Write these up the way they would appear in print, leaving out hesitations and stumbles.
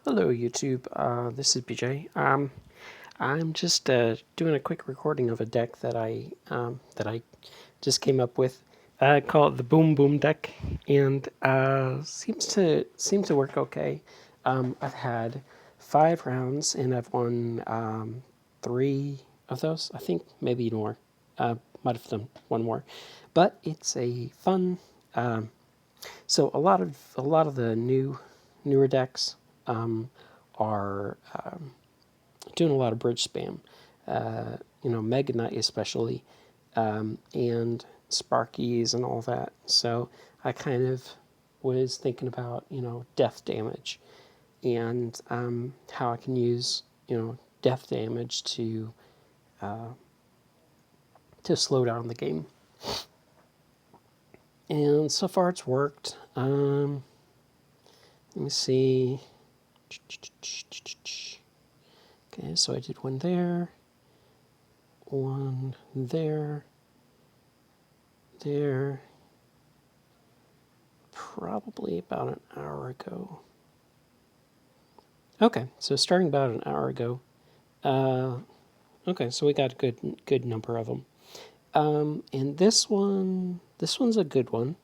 Hello YouTube, this is BJ. I'm just doing a quick recording of a deck that I just came up with. I call it the BoomBoom deck, and seems to work okay. I've had 5 rounds and I've won 3 of those. I think maybe more. Might have done one more, but it's a fun. So a lot of the newer decks are doing a lot of bridge spam. Megaknight especially, and Sparkies and all that. So I kind of was thinking about death damage and how I can use death damage to slow down the game. And so far it's worked. Let me see. Okay, so I did one there, one there, probably about an hour ago. Okay, so starting about an hour ago. Okay, so we got a good number of them. And this one's a good one.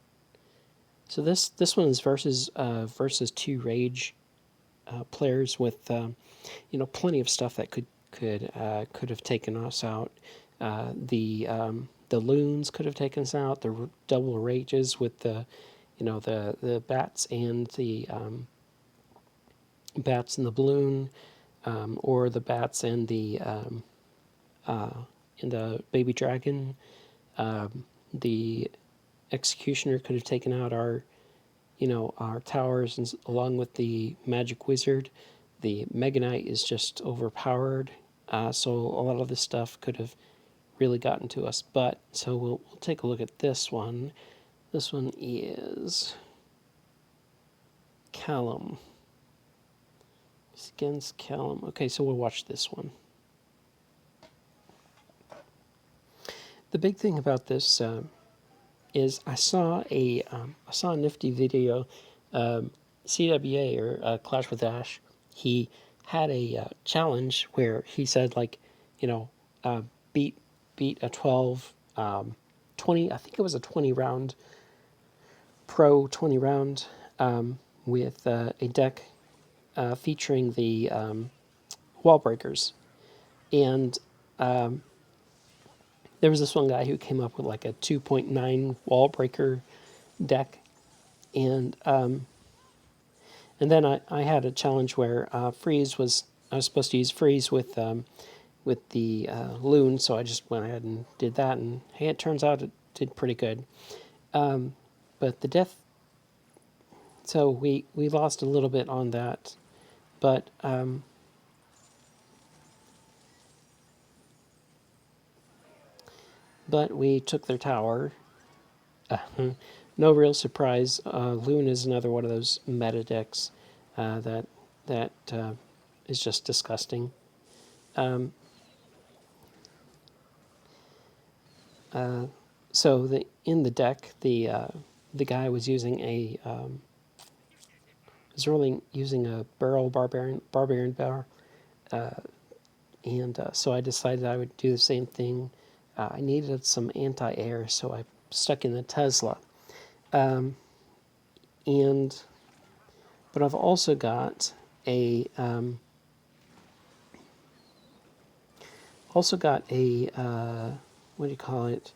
So this one is versus 2 rage players with plenty of stuff that could have taken us out. The loons could have taken us out. The double rages with the bats and the bats and the balloon, or the bats and the baby dragon. The executioner could have taken out our towers, and along with the magic wizard. The Megaknight is just overpowered, so a lot of this stuff could have really gotten to us. But so we'll take a look at this one. This one is Callum. It's against Callum. Okay, so we'll watch this one. The big thing about this is I saw a nifty video. CWA or Clash with Ash, he had a challenge where he said beat a 12, 20. I think it was a 20 round pro 20 round with a deck featuring the wall breakers, and there was this one guy who came up with like a 2.9 wall breaker deck, and then I had a challenge where I was supposed to use freeze with the loon, so I just went ahead and did that, and hey, it turns out it did pretty good. But the death, so we lost a little bit on that, but we took their tower. No real surprise. Loon is another one of those meta decks that is just disgusting. So in the deck, the guy was using a barbarian bar, and so I decided I would do the same thing. I needed some anti-air, so I stuck in the Tesla. But I've also got a what do you call it?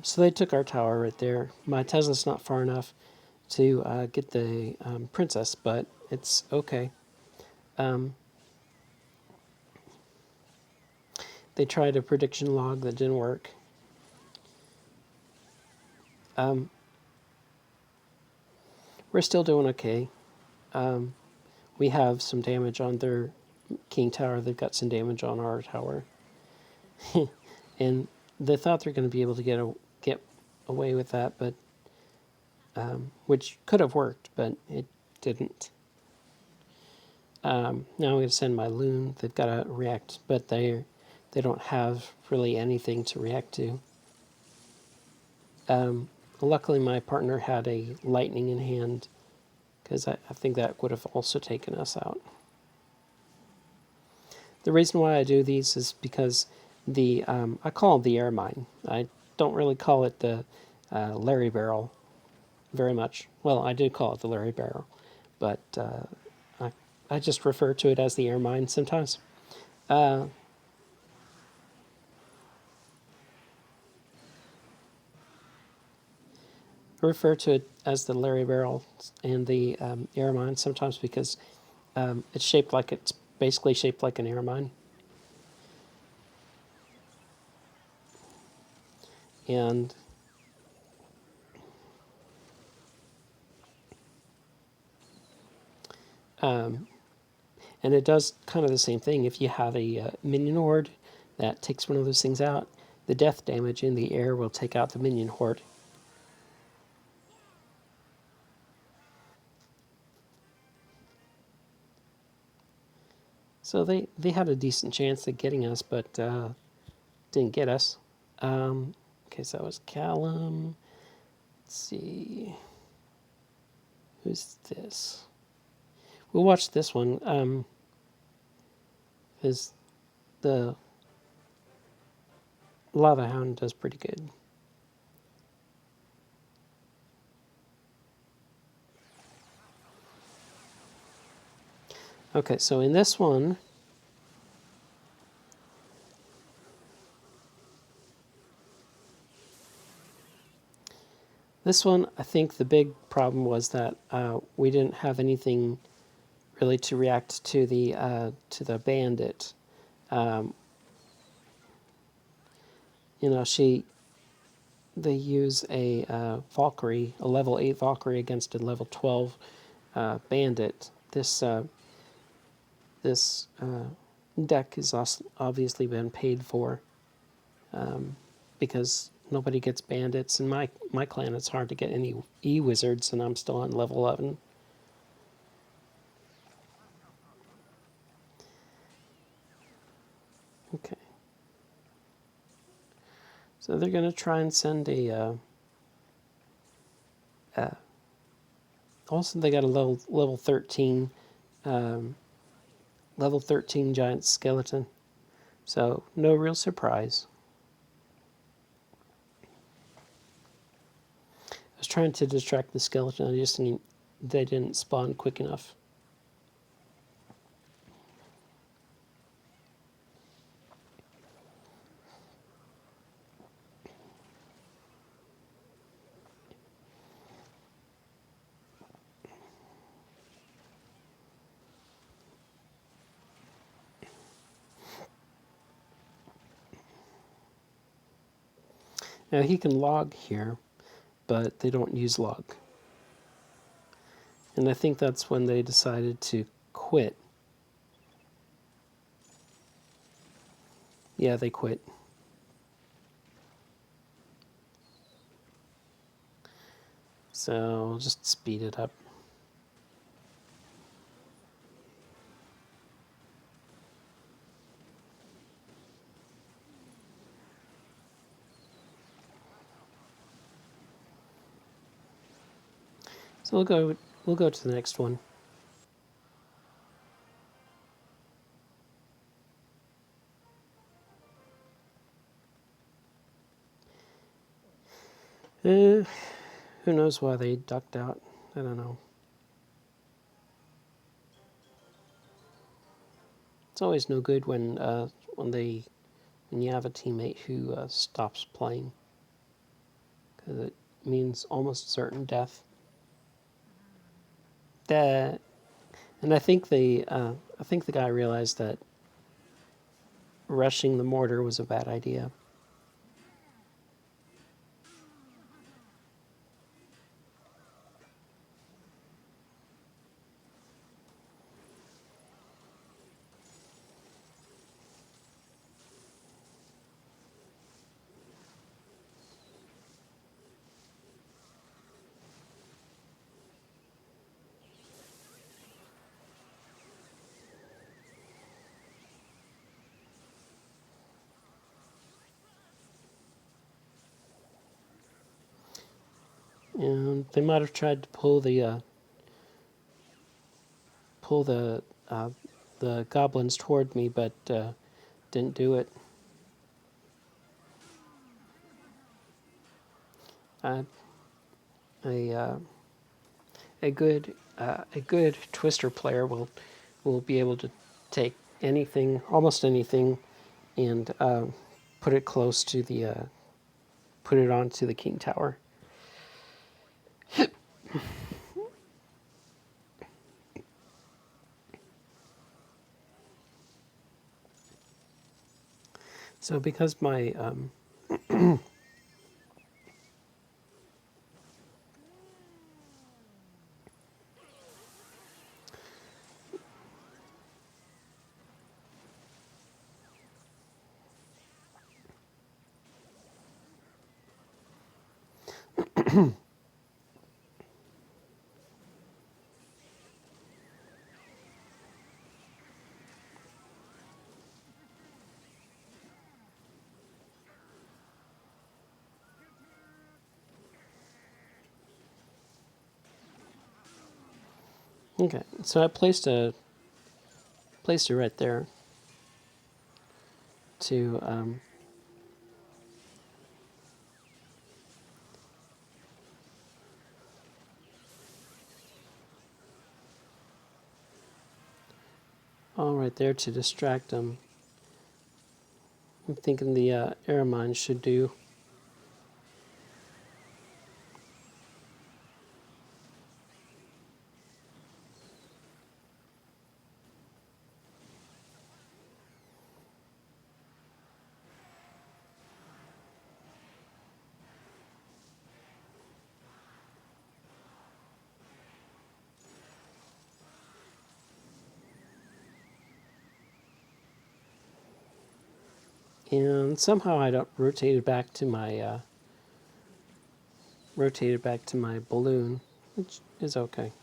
So they took our tower right there. My Tesla's not far enough to get the princess, but it's okay. They tried a prediction log that didn't work. We're still doing okay. We have some damage on their king tower. They've got some damage on our tower. And they thought they're going to be able to get away with that, but which could have worked, but it didn't. Now I'm going to send my loon. They've got to react, but they don't have really anything to react to. Luckily, my partner had a lightning in hand, because I think that would have also taken us out. The reason why I do these is because the I call it the air mine. I don't really call it the Larry barrel very much. Well, I do call it the Larry barrel, but I just refer to it as the air mine sometimes. I refer to it as the Larry barrel and the air mine sometimes because it's basically shaped like an air mine. And and it does kind of the same thing. If you have a minion horde that takes one of those things out, the death damage in the air will take out the minion horde. So they had a decent chance at getting us, but didn't get us. Okay, so that was Callum. Let's see. Who's this? We'll watch this one. Because the Lava Hound does pretty good. Okay, so in this one, I think the big problem was that we didn't have anything really to react to the bandit. You know, they use a Valkyrie, a level 8 Valkyrie against a level 12 bandit. This deck has obviously been paid for because nobody gets bandits. In my clan, it's hard to get any E-wizards, and I'm still on level 11. Okay. So they're going to try and send also they got a level 13 level 13 giant skeleton. So no real surprise. I was trying to distract the skeleton. They didn't spawn quick enough. Now he can log here, but they don't use log. And I think that's when they decided to quit. Yeah, they quit. So just speed it up. So we'll go to the next one. Who knows why they ducked out? I don't know. It's always no good when you have a teammate who stops playing, because it means almost certain death. And I think the guy realized that rushing the mortar was a bad idea. And they might have tried to pull the pull the goblins toward me, but didn't do it. A good Twister player will be able to take anything, almost anything, and put it close to the put it onto the king tower. So because my okay, so I placed it right there to all right there to distract them. I'm thinking the air mine should do. And somehow I don't rotate it back to my balloon, which is okay.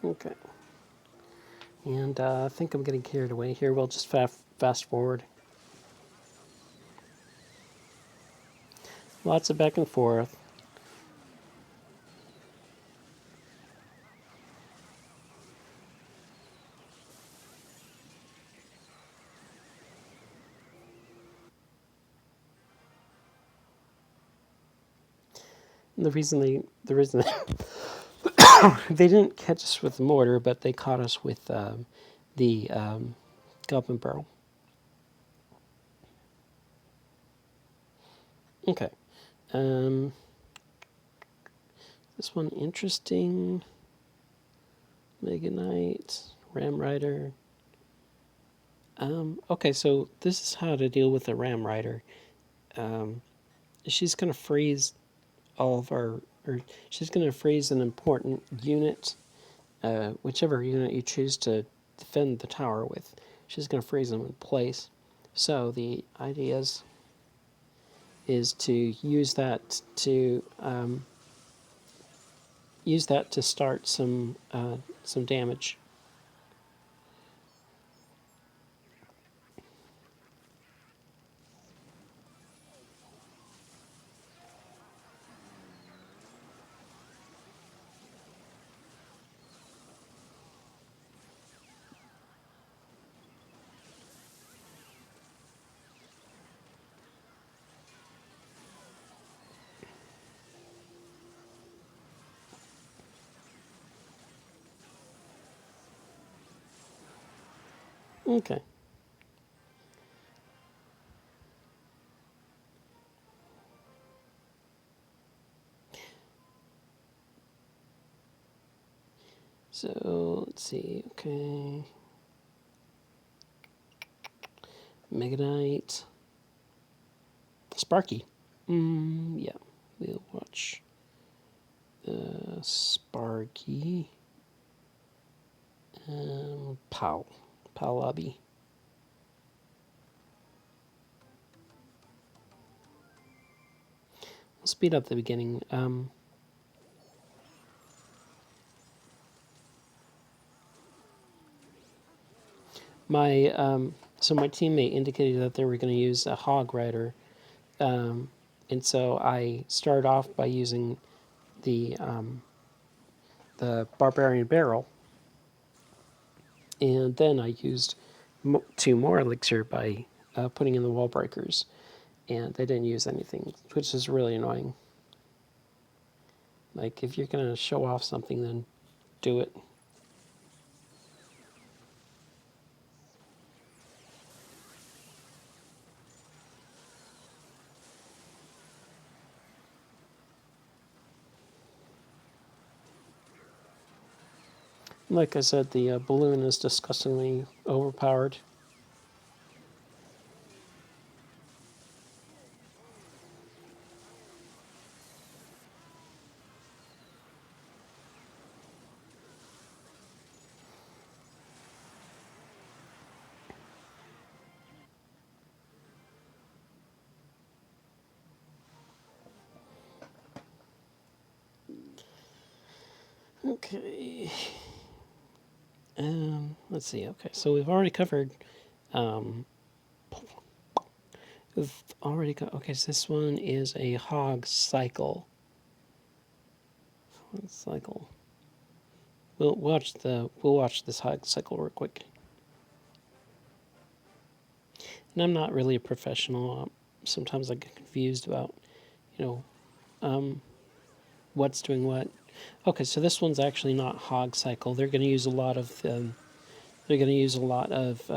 Okay. And I think I'm getting carried away here. We'll just fast forward. Lots of back and forth. And the reason they they didn't catch us with the mortar, but they caught us with the goblin barrel. Okay. This one interesting. Megaknight, Ramrider. Okay, so this is how to deal with a Ramrider. She's going to freeze all of our, or she's going to freeze an important unit, whichever unit you choose to defend the tower with. She's going to freeze them in place. So the idea is to use that to start some damage. Okay. So let's see. Okay. Megaknight. Sparky. Yeah. We'll watch Sparky. Pow Lobby. speed up the beginning. So my teammate indicated that they were going to use a HogRider, and so I started off by using the Barbarian Barrel, and then I used 2 more elixir by putting in the wall breakers, and they didn't use anything, which is really annoying. Like, if you're going to show off something, then do it. Like I said, the balloon is disgustingly overpowered. Okay. Let's see. Okay, so we've already covered. We've already got. Okay, so this one is a hog cycle. Hog cycle. We'll watch this hog cycle real quick. And I'm not really a professional. Sometimes I get confused about, what's doing what. Okay, so this one's actually not hog cycle. They're going to use a lot of. They're going to use a lot of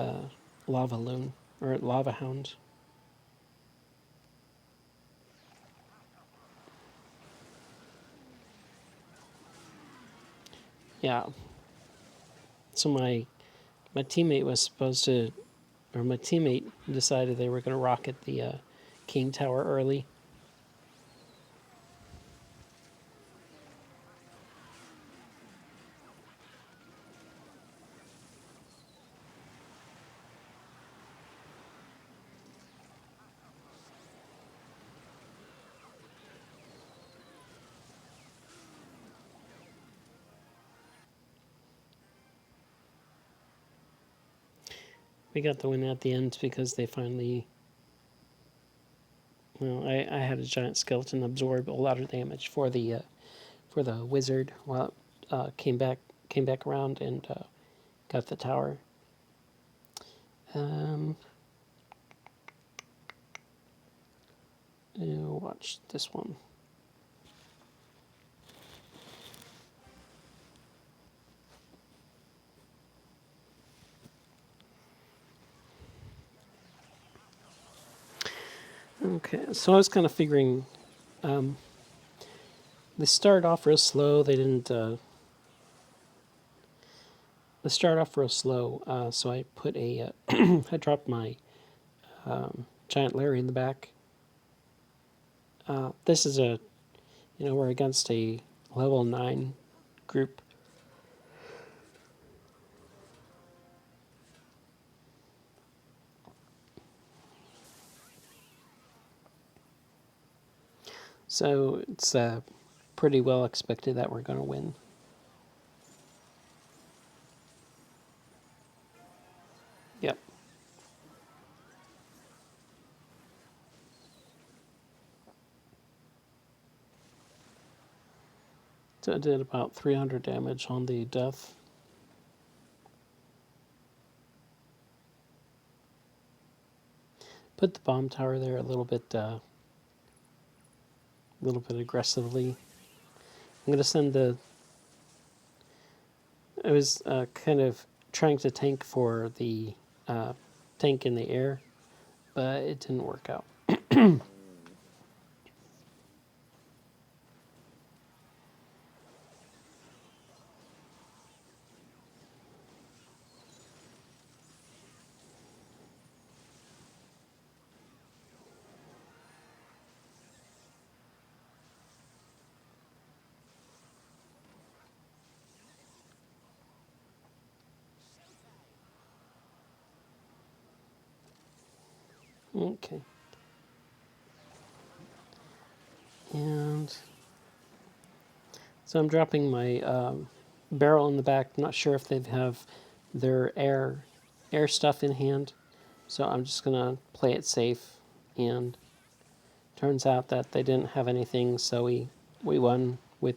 lava loon or lava hound. Yeah. So my teammate was supposed to, or my teammate decided they were going to rocket the king tower early. We got the win at the end because they finally. Well, I had a giant skeleton absorb a lot of damage for the wizard while it came back around and got the tower. Watch this one. Okay, so I was kind of figuring. They started off real slow. They didn't. They started off real slow, so I put a. I dropped my giant Larry in the back. This is a. We're against a level 9 group. So it's pretty well expected that we're going to win. Yep. So I did about 300 damage on the death. Put the bomb tower there a little bit aggressively. I'm going to send the. I was kind of trying to tank for the tank in the air, but it didn't work out. Okay. And so I'm dropping my barrel in the back. I'm not sure if they have their air stuff in hand. So I'm just going to play it safe. And turns out that they didn't have anything, so we won with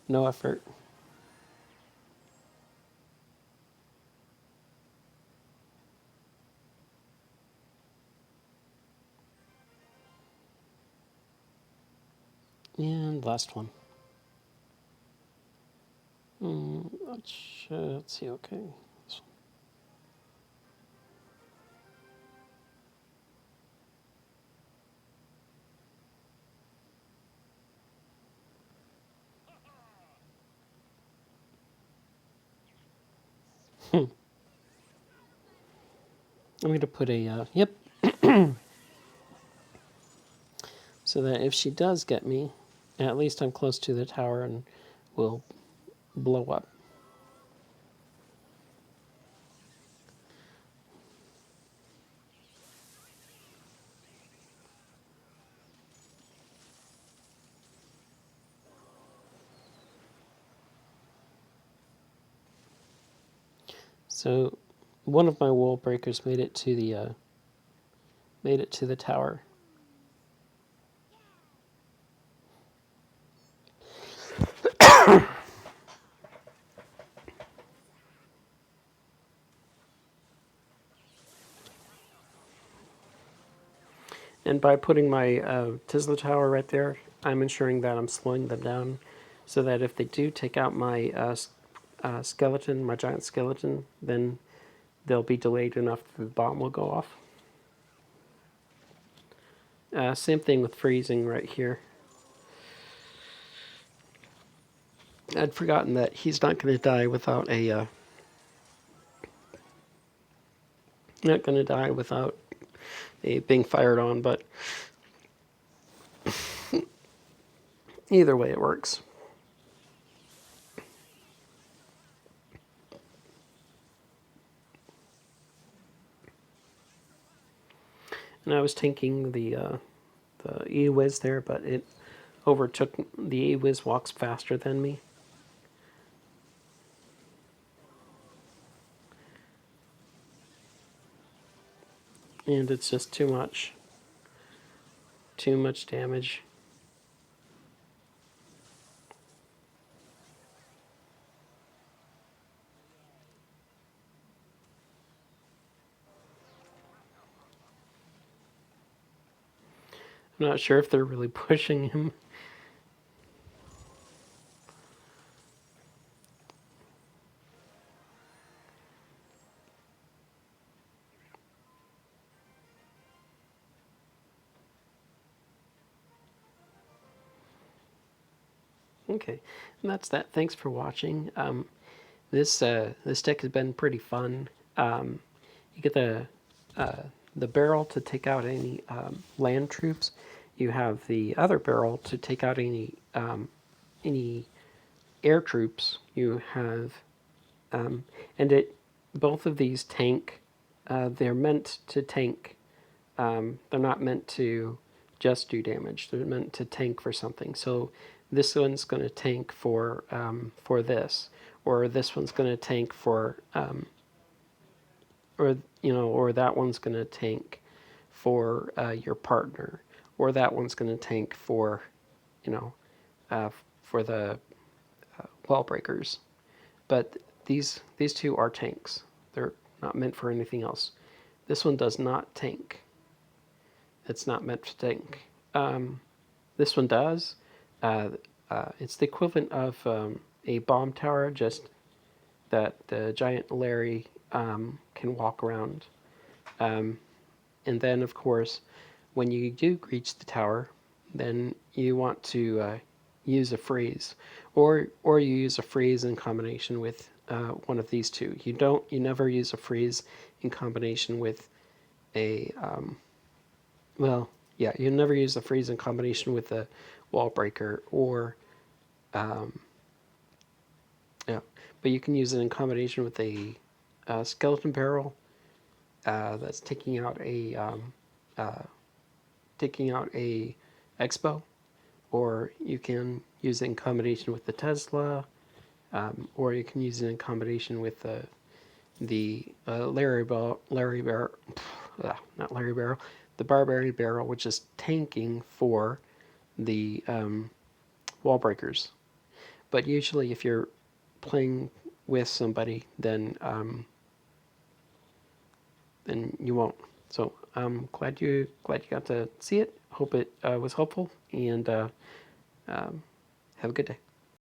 no effort. And last one. Let's see, okay. This one. I'm going to put a, yep. So that if she does get me, at least I'm close to the tower and will blow up. So one of my wall breakers made it to the tower. And by putting my Tesla tower right there, I'm ensuring that I'm slowing them down so that if they do take out my skeleton, my giant skeleton, then they'll be delayed enough that the bomb will go off. Same thing with freezing right here. I'd forgotten that he's not going to die without a... not going to die without a being fired on, but either way it works. And I was tanking the E-Wiz there, but it overtook... the E-Wiz walks faster than me. And it's just too much. Too much damage. I'm not sure if they're really pushing him. Okay, and that's that. Thanks for watching. This deck has been pretty fun. You get the barrel to take out any land troops. You have the other barrel to take out any air troops. You have and it both of these tank. They're meant to tank. They're not meant to just do damage. They're meant to tank for something. So this one's going to tank for this, or this one's going to tank for, or that one's going to tank for your partner, or that one's going to tank for, for the wall breakers. But these two are tanks. They're not meant for anything else. This one does not tank. It's not meant to tank. This one does. It's the equivalent of a bomb tower, just that the giant Larry can walk around. And then, of course, when you do reach the tower, then you want to use a freeze, or you use a freeze in combination with one of these two. You never use a freeze in combination with a you never use the freeze in combination with a wall breaker, or but you can use it in combination with a skeleton barrel that's taking out a expo, or you can use it in combination with the Tesla, or you can use it in combination with the not Larry Barrel, the Barbary Barrel, which is tanking for the wall breakers. But usually, if you're playing with somebody, then you won't. So I'm glad you got to see it. Hope it was helpful, and have a good day.